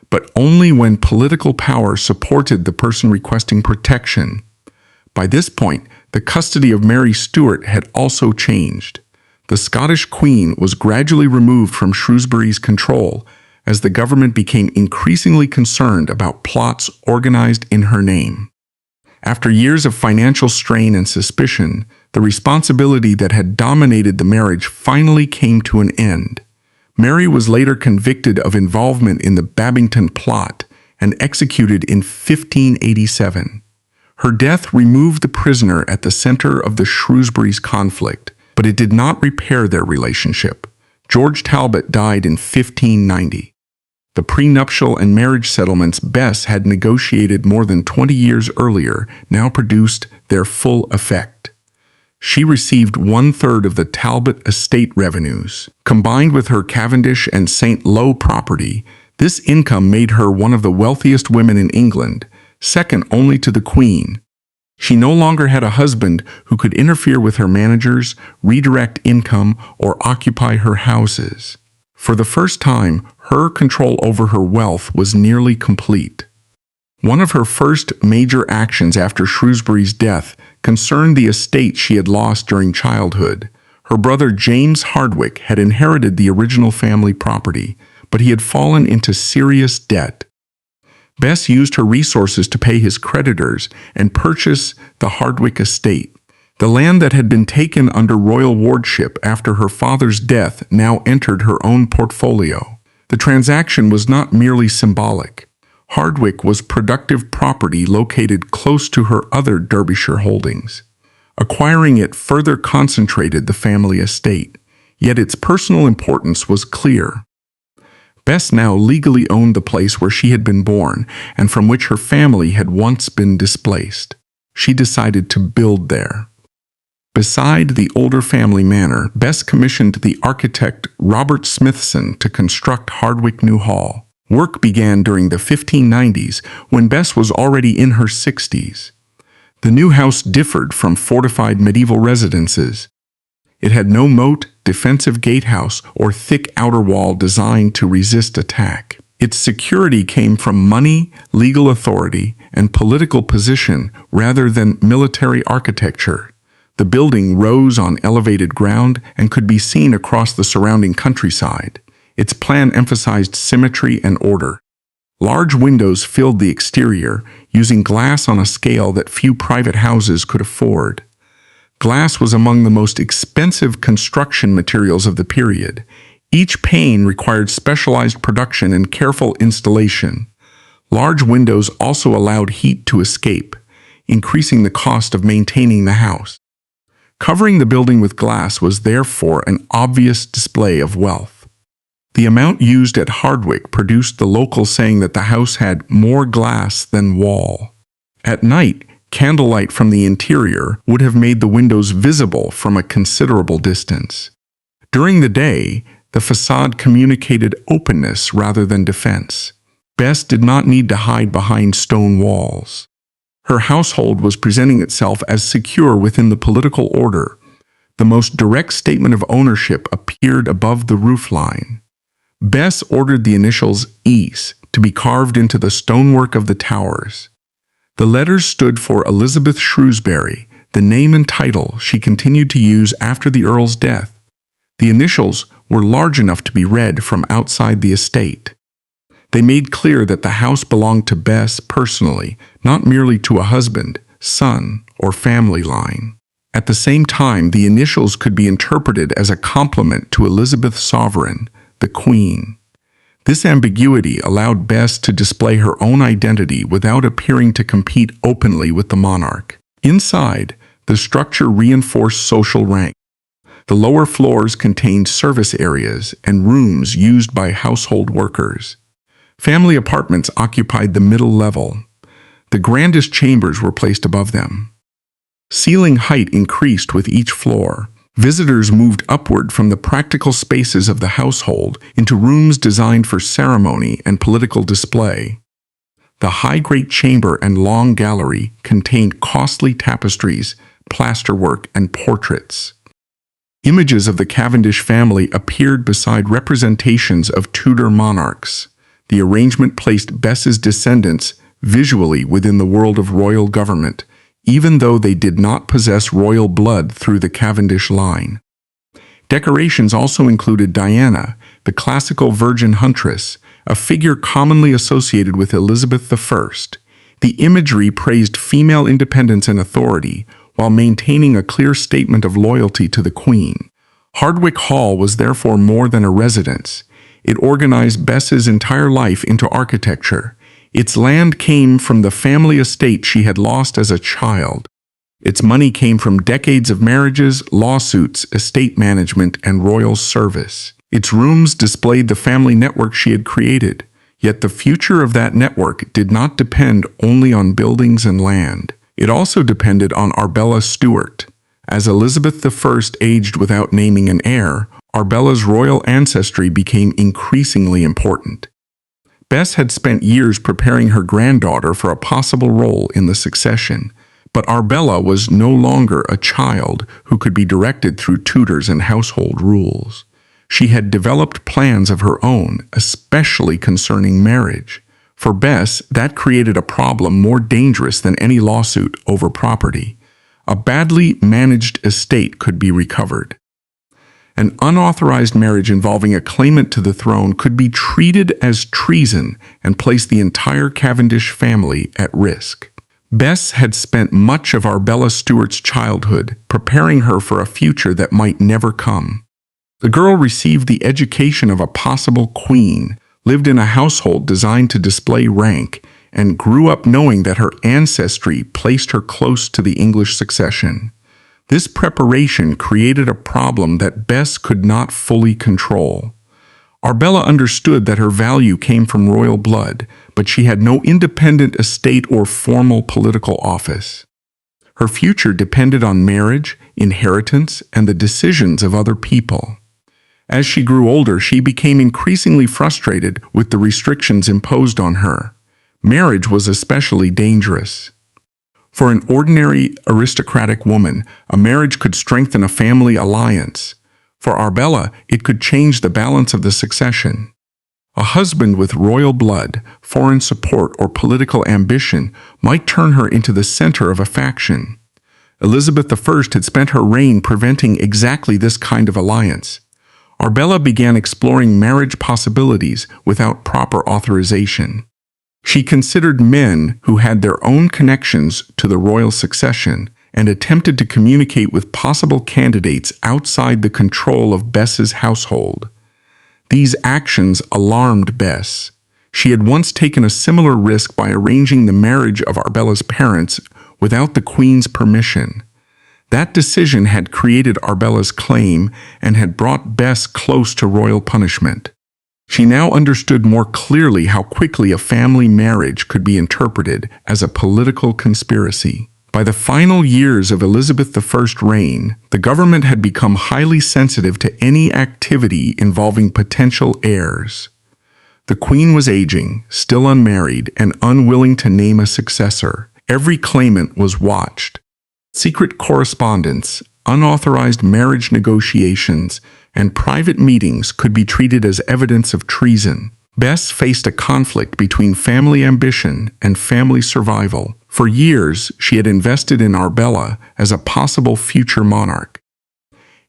but only when political power supported the person requesting protection. By this point, the custody of Mary Stuart had also changed. The Scottish Queen was gradually removed from Shrewsbury's control as the government became increasingly concerned about plots organized in her name. After years of financial strain and suspicion, the responsibility that had dominated the marriage finally came to an end. Mary was later convicted of involvement in the Babington plot and executed in 1587. Her death removed the prisoner at the center of the Shrewsbury's conflict, but it did not repair their relationship. George Talbot died in 1590. The prenuptial and marriage settlements Bess had negotiated more than 20 years earlier now produced their full effect. She received 1/3 of the Talbot estate revenues. Combined with her Cavendish and St. Lo property, this income made her one of the wealthiest women in England, second only to the Queen. She no longer had a husband who could interfere with her managers, redirect income, or occupy her houses. For the first time, her control over her wealth was nearly complete. One of her first major actions after Shrewsbury's death concerned the estate she had lost during childhood. Her brother James Hardwick had inherited the original family property, but he had fallen into serious debt. Bess used her resources to pay his creditors and purchase the Hardwick estate. The land that had been taken under royal wardship after her father's death now entered her own portfolio. The transaction was not merely symbolic. Hardwick was productive property located close to her other Derbyshire holdings. Acquiring it further concentrated the family estate, yet its personal importance was clear. Bess now legally owned the place where she had been born and from which her family had once been displaced. She decided to build there. Beside the older family manor, Bess commissioned the architect Robert Smithson to construct Hardwick New Hall. Work began during the 1590s when Bess was already in her 60s. The new house differed from fortified medieval residences. It had no moat, defensive gatehouse, or thick outer wall designed to resist attack. Its security came from money, legal authority, and political position rather than military architecture. The building rose on elevated ground and could be seen across the surrounding countryside. Its plan emphasized symmetry and order. Large windows filled the exterior, using glass on a scale that few private houses could afford. Glass was among the most expensive construction materials of the period. Each pane required specialized production and careful installation. Large windows also allowed heat to escape, increasing the cost of maintaining the house. Covering the building with glass was therefore an obvious display of wealth. The amount used at Hardwick produced the local saying that the house had more glass than wall. At night, candlelight from the interior would have made the windows visible from a considerable distance. During the day, the facade communicated openness rather than defense. Bess did not need to hide behind stone walls. Her household was presenting itself as secure within the political order. The most direct statement of ownership appeared above the roofline. Bess ordered the initials E to be carved into the stonework of the towers. The letters stood for Elizabeth Shrewsbury, the name and title she continued to use after the Earl's death. The initials were large enough to be read from outside the estate. They made clear that the house belonged to Bess personally, not merely to a husband, son, or family line. At the same time, the initials could be interpreted as a compliment to Elizabeth's sovereign, the Queen. This ambiguity allowed Bess to display her own identity without appearing to compete openly with the monarch. Inside, the structure reinforced social rank. The lower floors contained service areas and rooms used by household workers. Family apartments occupied the middle level. The grandest chambers were placed above them. Ceiling height increased with each floor. Visitors moved upward from the practical spaces of the household into rooms designed for ceremony and political display. The high great chamber and long gallery contained costly tapestries, plasterwork, and portraits. Images of the Cavendish family appeared beside representations of Tudor monarchs. The arrangement placed Bess's descendants visually within the world of royal government, even though they did not possess royal blood through the Cavendish line. Decorations also included Diana, the classical virgin huntress, a figure commonly associated with Elizabeth I. The imagery praised female independence and authority, while maintaining a clear statement of loyalty to the Queen. Hardwick Hall was therefore more than a residence. It organized Bess's entire life into architecture. Its land came from the family estate she had lost as a child. Its money came from decades of marriages, lawsuits, estate management, and royal service. Its rooms displayed the family network she had created. Yet the future of that network did not depend only on buildings and land. It also depended on Arbella Stuart. As Elizabeth I aged without naming an heir, Arbella's royal ancestry became increasingly important. Bess had spent years preparing her granddaughter for a possible role in the succession, but Arbella was no longer a child who could be directed through tutors and household rules. She had developed plans of her own, especially concerning marriage. For Bess, that created a problem more dangerous than any lawsuit over property. A badly managed estate could be recovered. An unauthorized marriage involving a claimant to the throne could be treated as treason and place the entire Cavendish family at risk. Bess had spent much of Arbella Stuart's childhood preparing her for a future that might never come. The girl received the education of a possible queen, lived in a household designed to display rank, and grew up knowing that her ancestry placed her close to the English succession. This preparation created a problem that Bess could not fully control. Arbella understood that her value came from royal blood, but she had no independent estate or formal political office. Her future depended on marriage, inheritance, and the decisions of other people. As she grew older, she became increasingly frustrated with the restrictions imposed on her. Marriage was especially dangerous. For an ordinary aristocratic woman, a marriage could strengthen a family alliance. For Arbella, it could change the balance of the succession. A husband with royal blood, foreign support, or political ambition might turn her into the center of a faction. Elizabeth I had spent her reign preventing exactly this kind of alliance. Arbella began exploring marriage possibilities without proper authorization. She considered men who had their own connections to the royal succession and attempted to communicate with possible candidates outside the control of Bess's household. These actions alarmed Bess. She had once taken a similar risk by arranging the marriage of Arbella's parents without the Queen's permission. That decision had created Arbella's claim and had brought Bess close to royal punishment. She now understood more clearly how quickly a family marriage could be interpreted as a political conspiracy. By the final years of Elizabeth I's reign, the government had become highly sensitive to any activity involving potential heirs. The Queen was aging, still unmarried, and unwilling to name a successor. Every claimant was watched. Secret correspondence, unauthorized marriage negotiations, and private meetings could be treated as evidence of treason. Bess faced a conflict between family ambition and family survival. For years, she had invested in Arbella as a possible future monarch.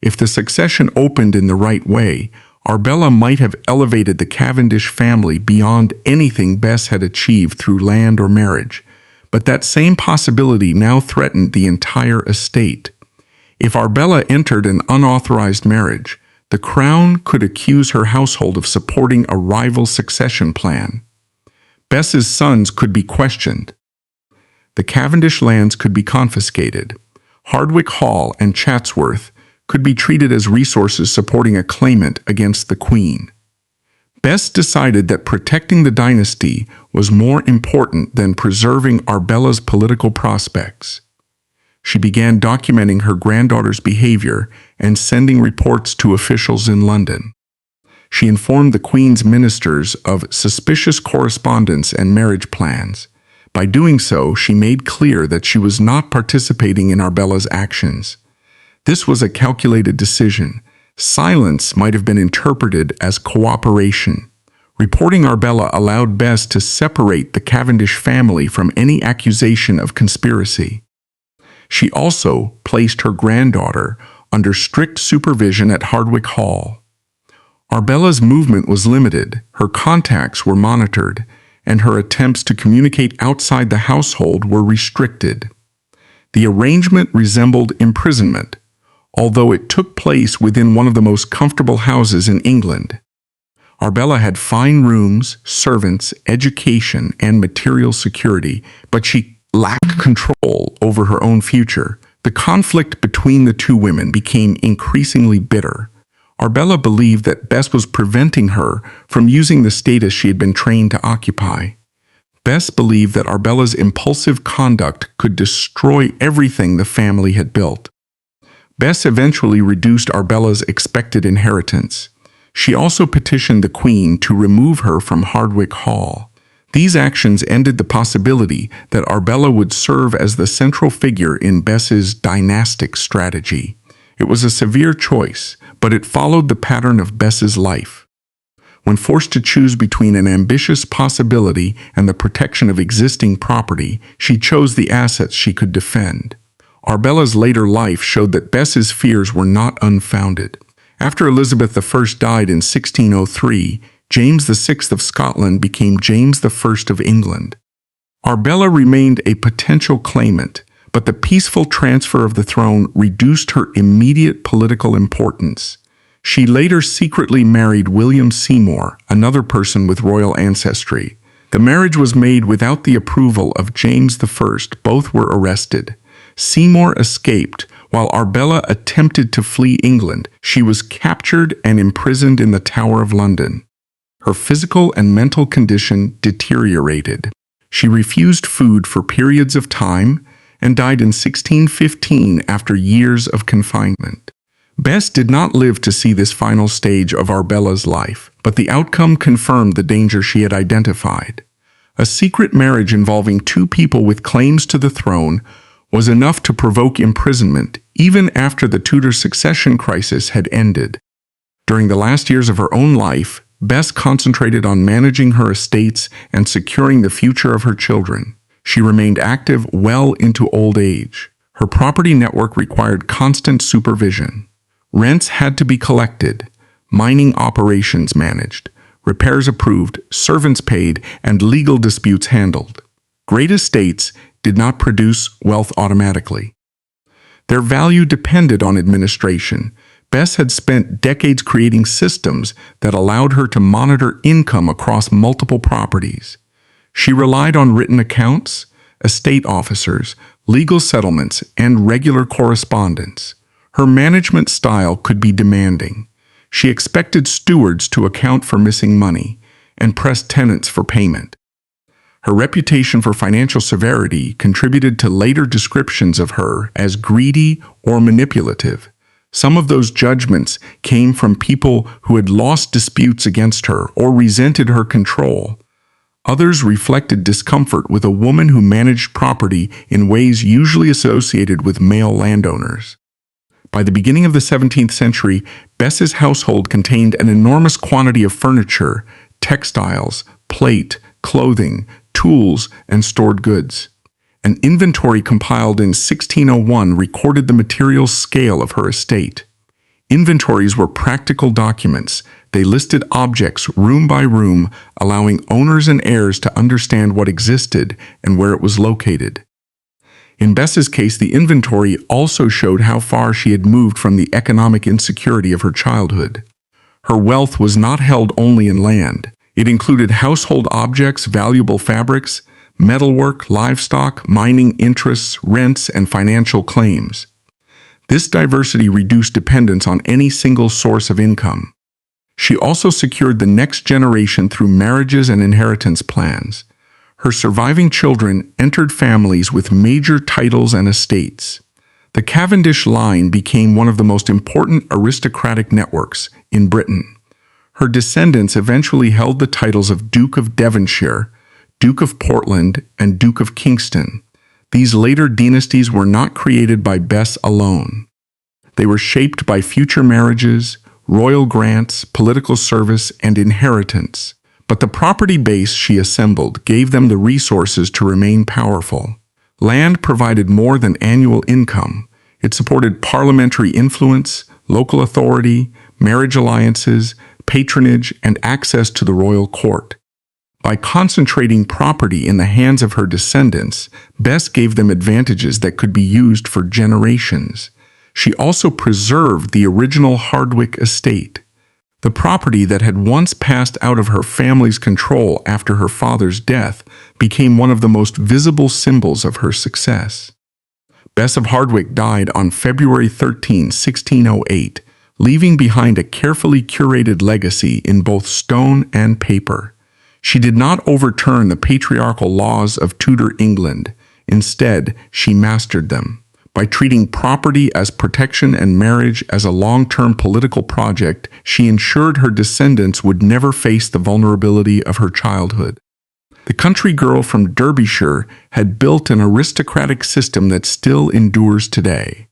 If the succession opened in the right way, Arbella might have elevated the Cavendish family beyond anything Bess had achieved through land or marriage. But that same possibility now threatened the entire estate. If Arbella entered an unauthorized marriage, the crown could accuse her household of supporting a rival succession plan. Bess's sons could be questioned. The Cavendish lands could be confiscated. Hardwick Hall and Chatsworth could be treated as resources supporting a claimant against the Queen. Bess decided that protecting the dynasty was more important than preserving Arbella's political prospects. She began documenting her granddaughter's behavior and sending reports to officials in London. She informed the Queen's ministers of suspicious correspondence and marriage plans. By doing so, she made clear that she was not participating in Arbella's actions. This was a calculated decision. Silence might have been interpreted as cooperation. Reporting Arbella allowed Bess to separate the Cavendish family from any accusation of conspiracy. She also placed her granddaughter under strict supervision at Hardwick Hall. Arbella's movement was limited, her contacts were monitored, and her attempts to communicate outside the household were restricted. The arrangement resembled imprisonment, although it took place within one of the most comfortable houses in England. Arbella had fine rooms, servants, education, and material security, but she lacked control over her own future. The conflict between the two women became increasingly bitter. Arbella believed that Bess was preventing her from using the status she had been trained to occupy. Bess believed that Arbella's impulsive conduct could destroy everything the family had built. Bess eventually reduced Arbella's expected inheritance. She also petitioned the Queen to remove her from Hardwick Hall. These actions ended the possibility that Arbella would serve as the central figure in Bess's dynastic strategy. It was a severe choice, but it followed the pattern of Bess's life. When forced to choose between an ambitious possibility and the protection of existing property, she chose the assets she could defend. Arbella's later life showed that Bess's fears were not unfounded. After Elizabeth I died in 1603, James VI of Scotland became James I of England. Arbella remained a potential claimant, but the peaceful transfer of the throne reduced her immediate political importance. She later secretly married William Seymour, another person with royal ancestry. The marriage was made without the approval of James I. Both were arrested. Seymour escaped, while Arbella attempted to flee England. She was captured and imprisoned in the Tower of London. Her physical and mental condition deteriorated. She refused food for periods of time and died in 1615 after years of confinement. Bess did not live to see this final stage of Arbella's life, but the outcome confirmed the danger she had identified. A secret marriage involving two people with claims to the throne was enough to provoke imprisonment even after the Tudor succession crisis had ended. During the last years of her own life, Bess concentrated on managing her estates and securing the future of her children. She remained active well into old age. Her property network required constant supervision. Rents had to be collected, mining operations managed, repairs approved, servants paid, and legal disputes handled. Great estates did not produce wealth automatically. Their value depended on administration. Bess had spent decades creating systems that allowed her to monitor income across multiple properties. She relied on written accounts, estate officers, legal settlements, and regular correspondence. Her management style could be demanding. She expected stewards to account for missing money and pressed tenants for payment. Her reputation for financial severity contributed to later descriptions of her as greedy or manipulative. Some of those judgments came from people who had lost disputes against her or resented her control. Others reflected discomfort with a woman who managed property in ways usually associated with male landowners. By the beginning of the 17th century, Bess's household contained an enormous quantity of furniture, textiles, plate, clothing, tools, and stored goods. An inventory compiled in 1601 recorded the material scale of her estate. Inventories were practical documents. They listed objects room by room, allowing owners and heirs to understand what existed and where it was located. In Bess's case, the inventory also showed how far she had moved from the economic insecurity of her childhood. Her wealth was not held only in land. It included household objects, valuable fabrics, metalwork, livestock, mining interests, rents, and financial claims. This diversity reduced dependence on any single source of income. She also secured the next generation through marriages and inheritance plans. Her surviving children entered families with major titles and estates. The Cavendish line became one of the most important aristocratic networks in Britain. Her descendants eventually held the titles of Duke of Devonshire, Duke of Portland, and Duke of Kingston. These later dynasties were not created by Bess alone. They were shaped by future marriages, royal grants, political service, and inheritance. But the property base she assembled gave them the resources to remain powerful. Land provided more than annual income. It supported parliamentary influence, local authority, marriage alliances, patronage, and access to the royal court. By concentrating property in the hands of her descendants, Bess gave them advantages that could be used for generations. She also preserved the original Hardwick estate. The property that had once passed out of her family's control after her father's death became one of the most visible symbols of her success. Bess of Hardwick died on February 13, 1608, leaving behind a carefully curated legacy in both stone and paper. She did not overturn the patriarchal laws of Tudor England. Instead, she mastered them. By treating property as protection and marriage as a long-term political project, she ensured her descendants would never face the vulnerability of her childhood. The country girl from Derbyshire had built an aristocratic system that still endures today.